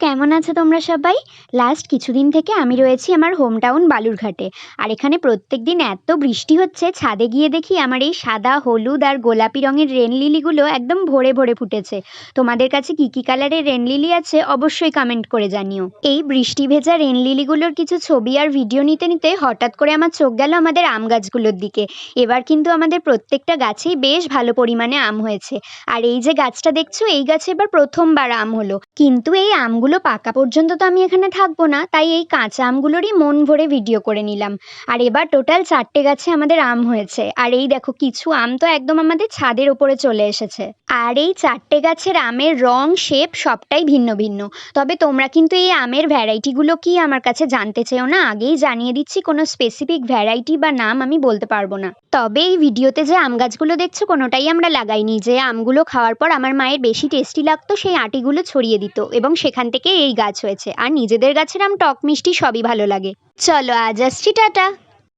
কেমন আছো তোমরা সবাই? লাস্ট কিছুদিন থেকে আমি রয়েছি আমার হোম টাউন বালুরঘাটে। আর এখানে প্রত্যেকদিন এত বৃষ্টি হচ্ছে, ছাদে গিয়ে দেখি আমার এই সাদা, হলুদ আর গোলাপি রঙের রেন লিলিগুলো একদম ভরে ভরে ফুটেছে। তোমাদের কাছে কি কি কালারের রেন লিলি আছে অবশ্যই কমেন্ট করে জানিও। এই বৃষ্টি ভেজা রেন লিলিগুলোর কিছু ছবি আর ভিডিও নিতে নিতে হঠাৎ করে আমার চোখ গেল আমাদের আম গাছগুলোর দিকে। এবার কিন্তু আমাদের প্রত্যেকটা গাছেই বেশ ভালো পরিমাণে আম হয়েছে। আর এই যে গাছটা দেখছো, এই গাছে এবার প্রথমবার আম হলো। কিন্তু এই আমগুলো পাকা পর্যন্ত তো আমি এখানে থাকবো না, তাই এই কাঁচা আমগুলোরই মন ভরে ভিডিও করে নিলাম। আর এবার টোটাল 4টে গাছে আমাদের আম হয়েছে। আর এই দেখো, কিছু আম তো একদম আমাদের ছাদের ওপরে চলে এসেছে। আর এই 4টে গাছের আমের রং, শেপ সবটাই ভিন্ন ভিন্ন। তবে তোমরা কিন্তু এই আমের ভ্যারাইটিগুলো কি আমার কাছে জানতে চেও না, আগেই জানিয়ে দিচ্ছি, কোনো স্পেসিফিক ভ্যারাইটি বা নাম আমি বলতে পারবো না। তবে এই ভিডিওতে যে আম গাছগুলো দেখছো, কোনোটাই আমরা লাগাইনি। যে আমগুলো খাওয়ার পর আমার মায়ের বেশি টেস্টি লাগতো, সেই আটিগুলো ছড়িয়ে দিত এবং সেখান থেকে এই গাছ হয়েছে। আর নিজেদের গাছের আম টক মিষ্টি সবই ভালো লাগে। চলো আজ আসছি, টাটা।